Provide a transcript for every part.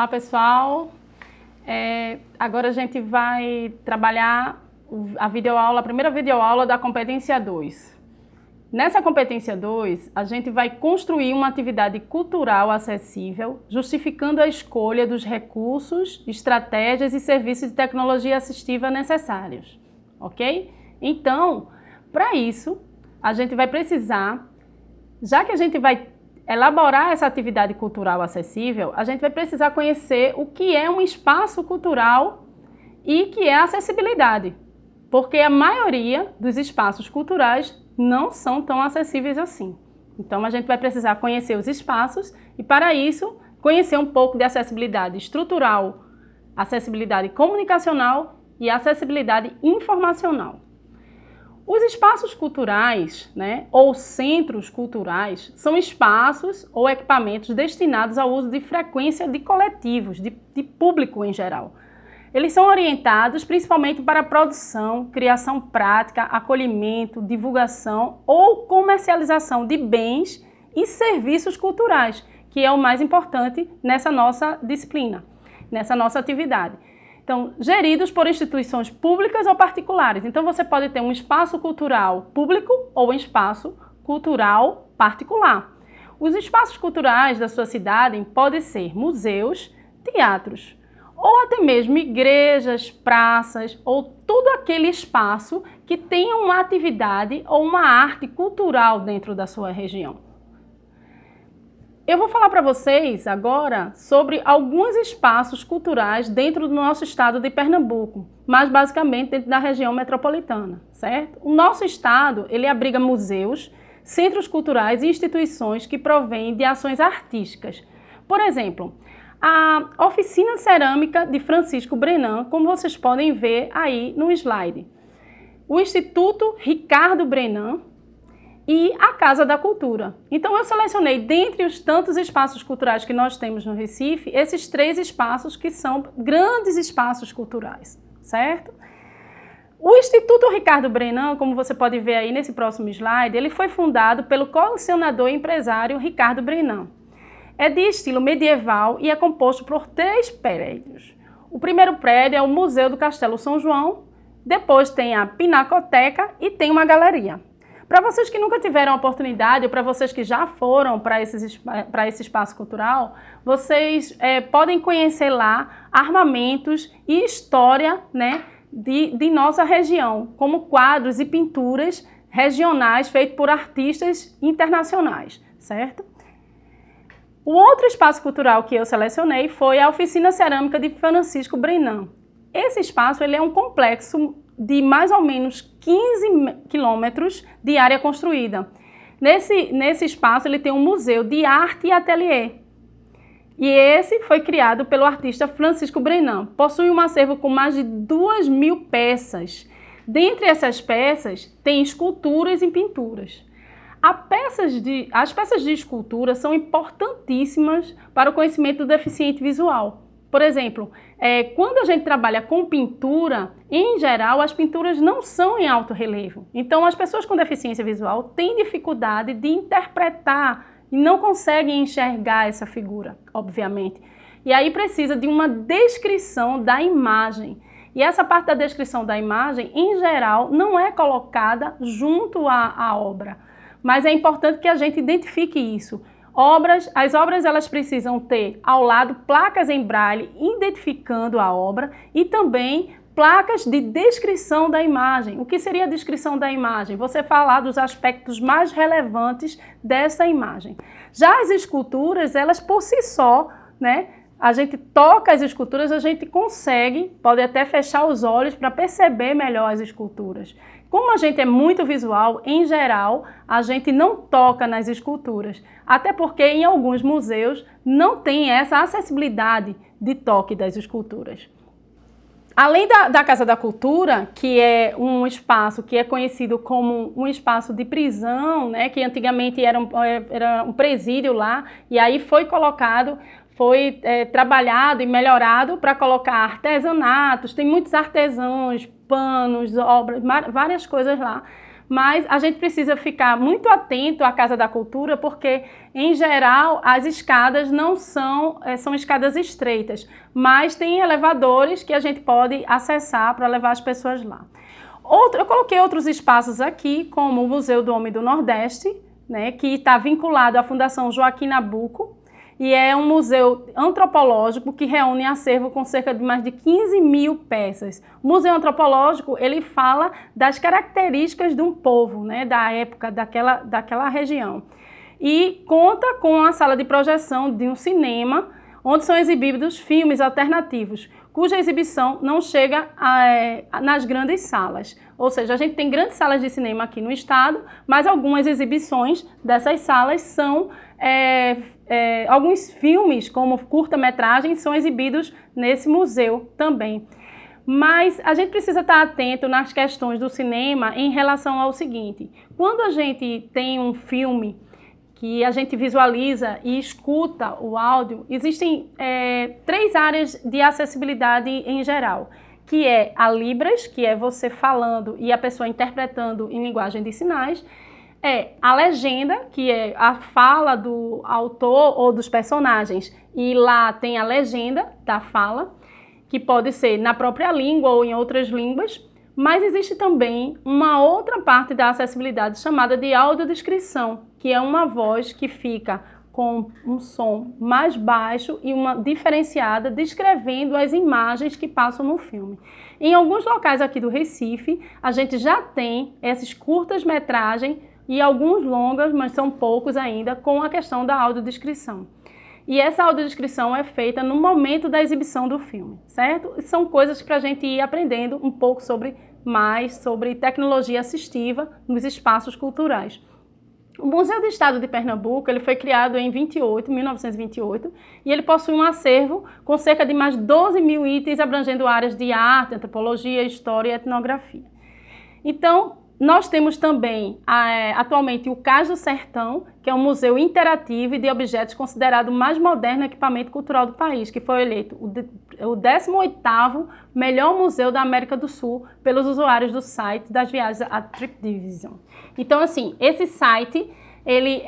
Olá, pessoal. Agora a gente vai trabalhar a primeira videoaula da competência 2. Nessa competência 2, a gente vai construir uma atividade cultural acessível, justificando a escolha dos recursos, estratégias e serviços de tecnologia assistiva necessários, ok? Então, para isso, a gente vai precisar, já que a gente vai elaborar essa atividade cultural acessível, a gente vai precisar conhecer o que é um espaço cultural e que é acessibilidade, porque a maioria dos espaços culturais não são tão acessíveis assim. Então a gente vai precisar conhecer os espaços e, para isso, conhecer um pouco de acessibilidade estrutural, acessibilidade comunicacional e acessibilidade informacional. Os espaços culturais, ou centros culturais, são espaços ou equipamentos destinados ao uso de frequência de coletivos, de público em geral. Eles são orientados principalmente para a produção, criação prática, acolhimento, divulgação ou comercialização de bens e serviços culturais, que é o mais importante nessa nossa disciplina, nessa nossa atividade. Então, geridos por instituições públicas ou particulares. Então, você pode ter um espaço cultural público ou um espaço cultural particular. Os espaços culturais da sua cidade podem ser museus, teatros, ou até mesmo igrejas, praças, ou todo aquele espaço que tenha uma atividade ou uma arte cultural dentro da sua região. Eu vou falar para vocês agora sobre alguns espaços culturais dentro do nosso estado de Pernambuco, mas basicamente dentro da região metropolitana, certo? O nosso estado, ele abriga museus, centros culturais e instituições que provêm de ações artísticas. Por exemplo, a Oficina Cerâmica de Francisco Brenan, como vocês podem ver aí no slide. O Instituto Ricardo Brenan e a Casa da Cultura. Então eu selecionei, dentre os tantos espaços culturais que nós temos no Recife, esses 3 espaços que são grandes espaços culturais, certo? O Instituto Ricardo Brenan, como você pode ver aí nesse próximo slide, ele foi fundado pelo colecionador e empresário Ricardo Brenan. É de estilo medieval e é composto por 3 prédios. O primeiro prédio é o Museu do Castelo São João, depois tem a Pinacoteca e tem uma galeria. Para vocês que nunca tiveram a oportunidade, ou para vocês que já foram para esse espaço cultural, vocês podem conhecer lá armamentos e história, de nossa região, como quadros e pinturas regionais feitos por artistas internacionais, certo? O outro espaço cultural que eu selecionei foi a Oficina Cerâmica de Francisco Brenan. Esse espaço ele é um complexo de mais ou menos 15 quilômetros de área construída. Nesse espaço ele tem um museu de arte e ateliê. E esse foi criado pelo artista Francisco Brenan. Possui um acervo com mais de 2.000 peças. Dentre essas peças tem esculturas e pinturas. As peças de escultura são importantíssimas para o conhecimento do deficiente visual. Por exemplo, quando a gente trabalha com pintura, em geral, as pinturas não são em alto relevo. Então, as pessoas com deficiência visual têm dificuldade de interpretar e não conseguem enxergar essa figura, obviamente. E aí precisa de uma descrição da imagem. E essa parte da descrição da imagem, em geral, não é colocada junto à obra. Mas é importante que a gente identifique isso. As obras elas precisam ter ao lado placas em braille identificando a obra e também placas de descrição da imagem. O que seria a descrição da imagem? Você falar dos aspectos mais relevantes dessa imagem. Já as esculturas, elas por si só, a gente toca as esculturas, a gente pode até fechar os olhos para perceber melhor as esculturas. Como a gente é muito visual, em geral, a gente não toca nas esculturas, até porque em alguns museus não tem essa acessibilidade de toque das esculturas. Além da Casa da Cultura, que é um espaço que é conhecido como um espaço de prisão, que antigamente era um presídio lá, e aí foi trabalhado e melhorado para colocar artesanatos, tem muitos artesãos, panos, obras, várias coisas lá. mas a gente precisa ficar muito atento à Casa da Cultura, porque, em geral, as escadas não são escadas estreitas, mas tem elevadores que a gente pode acessar para levar as pessoas lá. Eu coloquei outros espaços aqui, como o Museu do Homem do Nordeste, né, que está vinculado à Fundação Joaquim Nabuco, e é um museu antropológico que reúne acervo com cerca de mais de 15 mil peças. O museu antropológico, ele fala das características de um povo, né, da época, daquela região. E conta com a sala de projeção de um cinema, onde são exibidos filmes alternativos, cuja exibição não chega nas grandes salas. Ou seja, a gente tem grandes salas de cinema aqui no estado, mas algumas exibições dessas salas são... alguns filmes, como curta-metragem, são exibidos nesse museu também. Mas a gente precisa estar atento nas questões do cinema em relação ao seguinte: quando a gente tem um filme que a gente visualiza e escuta o áudio, existem 3 áreas de acessibilidade em geral, que é a Libras, que é você falando e a pessoa interpretando em linguagem de sinais, a legenda, que é a fala do autor ou dos personagens, e lá tem a legenda da fala, que pode ser na própria língua ou em outras línguas, mas existe também uma outra parte da acessibilidade chamada de audiodescrição, que é uma voz que fica com um som mais baixo e uma diferenciada descrevendo as imagens que passam no filme. Em alguns locais aqui do Recife, a gente já tem esses curtas-metragens e alguns longas, mas são poucos ainda, com a questão da audiodescrição. E essa audiodescrição é feita no momento da exibição do filme, certo? E são coisas para a gente ir aprendendo um pouco sobre tecnologia assistiva nos espaços culturais. O Museu do Estado de Pernambuco ele foi criado em 1928, e ele possui um acervo com cerca de mais de 12 mil itens abrangendo áreas de arte, antropologia, história e etnografia. Então, nós temos também, atualmente, o Cais do Sertão, que é um museu interativo e de objetos considerado o mais moderno equipamento cultural do país, que foi eleito o 18º melhor museu da América do Sul pelos usuários do site das viagens a TripDivision. Então, assim, esse site, ele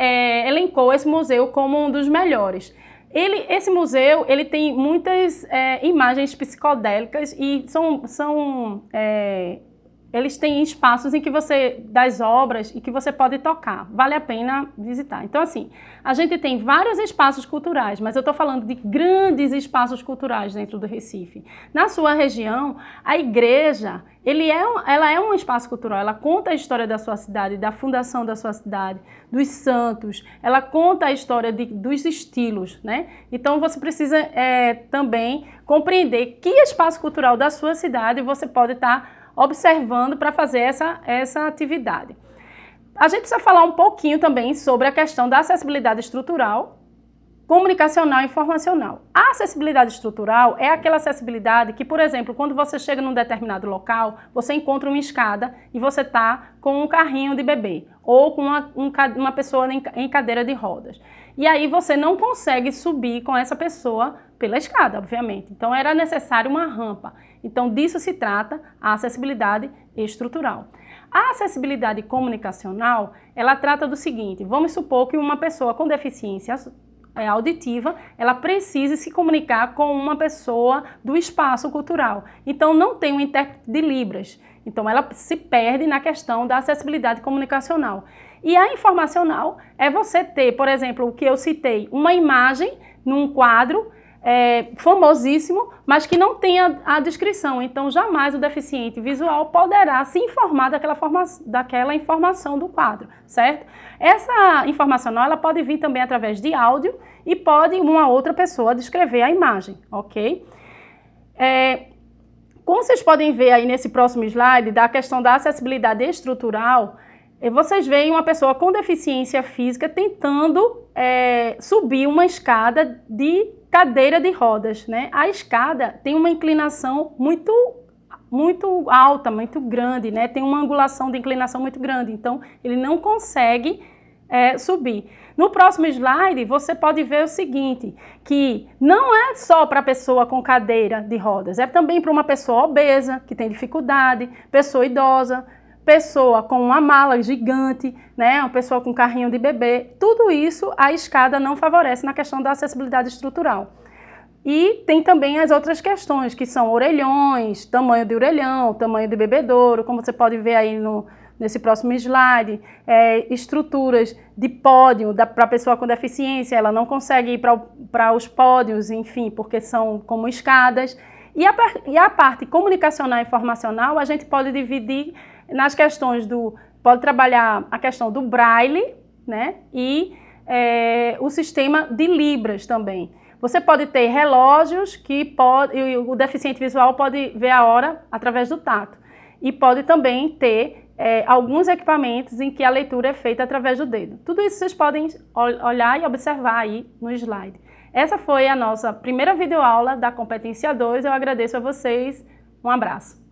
elencou esse museu como um dos melhores. Esse museu, ele tem muitas imagens psicodélicas e eles têm espaços em que das obras e que você pode tocar. Vale a pena visitar. Então, assim, a gente tem vários espaços culturais, mas eu estou falando de grandes espaços culturais dentro do Recife. Na sua região, a igreja, ela é um espaço cultural, ela conta a história da sua cidade, da fundação da sua cidade, dos santos, ela conta a história dos estilos, né? Então, você precisa também compreender que espaço cultural da sua cidade você pode estar observando para fazer essa atividade. A gente precisa falar um pouquinho também sobre a questão da acessibilidade estrutural, comunicacional e informacional. A acessibilidade estrutural é aquela acessibilidade que, por exemplo, quando você chega num determinado local, você encontra uma escada e você está com um carrinho de bebê ou com uma pessoa em cadeira de rodas. E aí você não consegue subir com essa pessoa pela escada, obviamente. Então era necessário uma rampa. Então disso se trata a acessibilidade estrutural. A acessibilidade comunicacional, ela trata do seguinte: vamos supor que uma pessoa com deficiência auditiva, ela precise se comunicar com uma pessoa do espaço cultural. Então não tem um intérprete de Libras. Então ela se perde na questão da acessibilidade comunicacional. E a informacional é você ter, por exemplo, o que eu citei, uma imagem num quadro famosíssimo, mas que não tenha a descrição. Então, jamais o deficiente visual poderá se informar daquela informação do quadro, certo? Essa informação ela pode vir também através de áudio e pode uma outra pessoa descrever a imagem, ok? Como vocês podem ver aí nesse próximo slide, da questão da acessibilidade estrutural, vocês veem uma pessoa com deficiência física tentando subir uma escada de cadeira de rodas, né? A escada tem uma inclinação muito alta, muito grande, né? Tem uma angulação de inclinação muito grande, então ele não consegue subir. No próximo slide, você pode ver o seguinte, que não é só para pessoa com cadeira de rodas, é também para uma pessoa obesa, que tem dificuldade, pessoa idosa, pessoa com uma mala gigante, né, uma pessoa com carrinho de bebê, tudo isso a escada não favorece na questão da acessibilidade estrutural. E tem também as outras questões, que são orelhões, tamanho de orelhão, tamanho de bebedouro, como você pode ver aí nesse próximo slide, estruturas de pódio para a pessoa com deficiência, ela não consegue ir para os pódios, enfim, porque são como escadas. E a parte comunicacional e informacional, a gente pode dividir nas questões pode trabalhar a questão do braille, né, e o sistema de libras também. Você pode ter relógios que o deficiente visual pode ver a hora através do tato. E pode também ter alguns equipamentos em que a leitura é feita através do dedo. Tudo isso vocês podem olhar e observar aí no slide. Essa foi a nossa primeira videoaula da Competência 2. Eu agradeço a vocês. Um abraço.